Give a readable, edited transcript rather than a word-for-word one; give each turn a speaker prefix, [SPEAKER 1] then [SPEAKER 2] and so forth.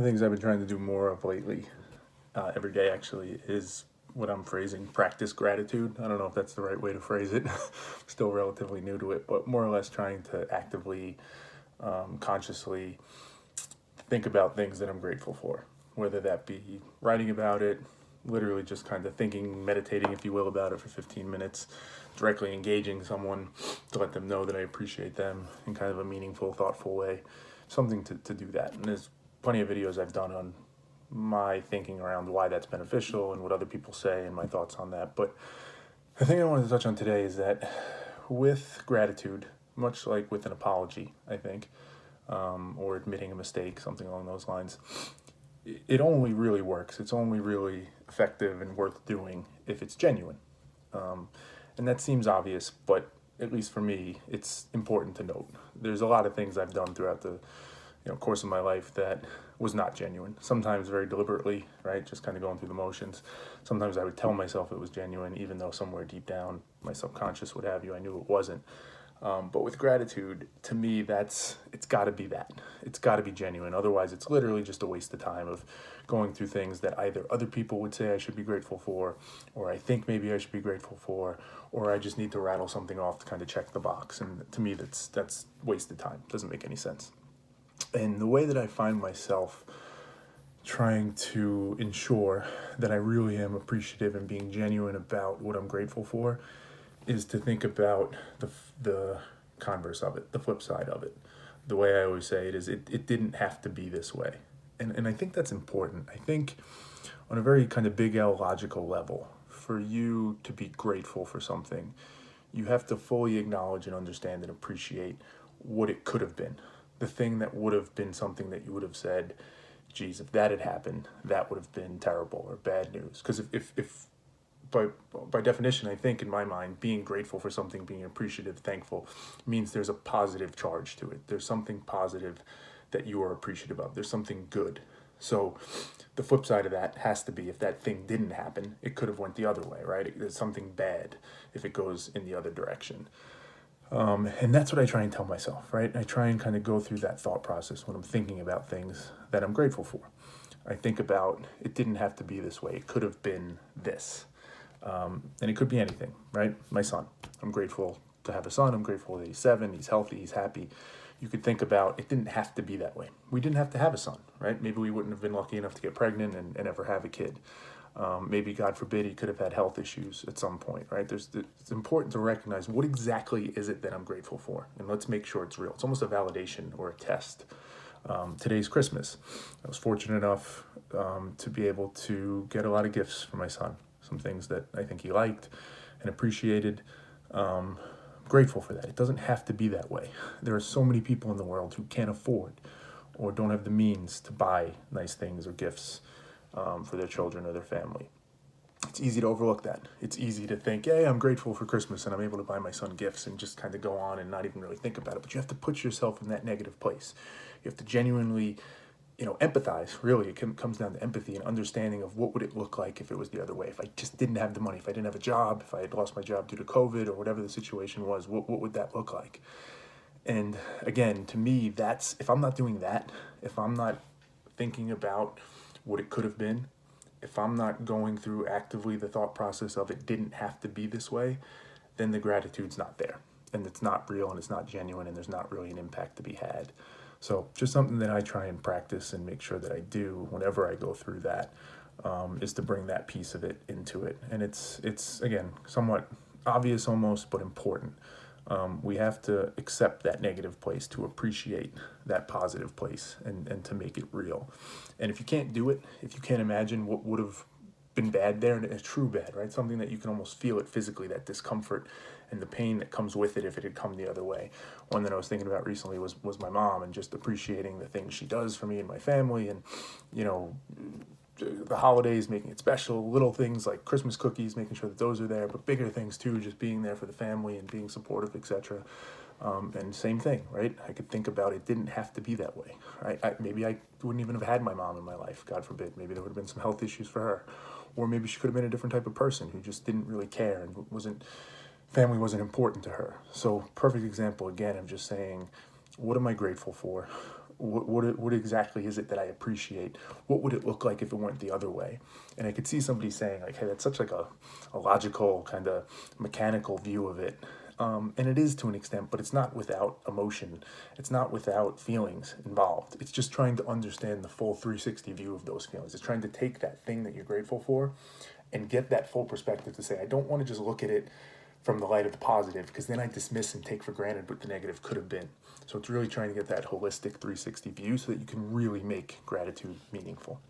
[SPEAKER 1] of the things I've been trying to do more of lately, every day actually, is what I'm phrasing practice gratitude. I don't know if that's the right way to phrase it. Still relatively new to it, but more or less trying to actively, consciously think about things that I'm grateful for, whether that be writing about it, literally just kind of thinking, meditating, if you will, about it for 15 minutes, directly engaging someone to let them know that I appreciate them in kind of a meaningful, thoughtful way, something to do that. And there's plenty of videos I've done on my thinking around why that's beneficial and what other people say and my thoughts on that. But the thing I wanted to touch on today is that with gratitude, much like with an apology, I think, or admitting a mistake, something along those lines, it only really works. It's only really effective and worth doing if it's genuine. And that seems obvious, but at least for me, it's important to note. There's a lot of things I've done throughout the course of my life that was not genuine. Sometimes very deliberately, right? Just kind of going through the motions. Sometimes I would tell myself it was genuine, even though somewhere deep down, my subconscious, what have you, I knew it wasn't. But with gratitude, to me, it's got to be that. It's got to be genuine. Otherwise, it's literally just a waste of time of going through things that either other people would say I should be grateful for, or I think maybe I should be grateful for, or I just need to rattle something off to kind of check the box. And to me, that's wasted time. Doesn't make any sense. And the way that I find myself trying to ensure that I really am appreciative and being genuine about what I'm grateful for is to think about the converse of it, the flip side of it. The way I always say it is it didn't have to be this way. And I think that's important. I think on a very kind of big L logical level, for you to be grateful for something, you have to fully acknowledge and understand and appreciate what it could have been. The thing that would have been something that you would have said, geez, if that had happened, that would have been terrible or bad news. Because if by definition, I think in my mind, being grateful for something, being appreciative, thankful, means there's a positive charge to it. There's something positive that you are appreciative of. There's something good. So the flip side of that has to be if that thing didn't happen, it could have went the other way, right? There's something bad if it goes in the other direction. And that's what I try and tell myself, right? I try and kind of go through that thought process when I'm thinking about things that I'm grateful for. I think about it didn't have to be this way. It could have been this. And it could be anything, right? My son. I'm grateful to have a son. I'm grateful that he's 7, he's healthy, he's happy. You could think about it didn't have to be that way. We didn't have to have a son, right? Maybe we wouldn't have been lucky enough to get pregnant and ever have a kid. Maybe, God forbid, he could have had health issues at some point, right? It's important to recognize what exactly is it that I'm grateful for, and let's make sure it's real. It's almost a validation or a test. Today's Christmas. I was fortunate enough to be able to get a lot of gifts for my son, some things that I think he liked and appreciated. Grateful for that. It doesn't have to be that way. There are so many people in the world who can't afford or don't have the means to buy nice things or gifts for their children or their family. It's easy to overlook that. It's easy to think, hey, I'm grateful for Christmas and I'm able to buy my son gifts and just kind of go on and not even really think about it. But you have to put yourself in that negative place. You have to genuinely, empathize. Really, it comes down to empathy and understanding of what would it look like if it was the other way. If I just didn't have the money, if I didn't have a job, if I had lost my job due to COVID or whatever the situation was, what would that look like? And again, to me, that's, if I'm not doing that, if I'm not thinking about what it could have been, if I'm not going through actively the thought process of it didn't have to be this way, then the gratitude's not there. And it's not real and it's not genuine and there's not really an impact to be had. So just something that I try and practice and make sure that I do whenever I go through that, is to bring that piece of it into it. And it's again, somewhat obvious almost, but important. We have to accept that negative place to appreciate that positive place and to make it real. And if you can't do it, if you can't imagine what would have been bad there, and a true bad, right? Something that you can almost feel it physically, that discomfort and the pain that comes with it if it had come the other way. One that I was thinking about recently was my mom and just appreciating the things she does for me and my family and, the holidays, making it special, little things like Christmas cookies, making sure that those are there, but bigger things too, just being there for the family and being supportive, etc. And same thing, right? I could think about it didn't have to be that way, right? Maybe I wouldn't even have had my mom in my life, God forbid. Maybe there would have been some health issues for her. Or maybe she could have been a different type of person who just didn't really care and family wasn't important to her. So perfect example, again, of just saying, what am I grateful for? What exactly is it that I appreciate? What would it look like if it went the other way? And I could see somebody saying like, hey, that's such like a logical kind of mechanical view of it. And it is to an extent, but it's not without emotion. It's not without feelings involved. It's just trying to understand the full 360 view of those feelings. It's trying to take that thing that you're grateful for and get that full perspective to say, I don't want to just look at it from the light of the positive, because then I dismiss and take for granted what the negative could have been. So it's really trying to get that holistic 360 view so that you can really make gratitude meaningful.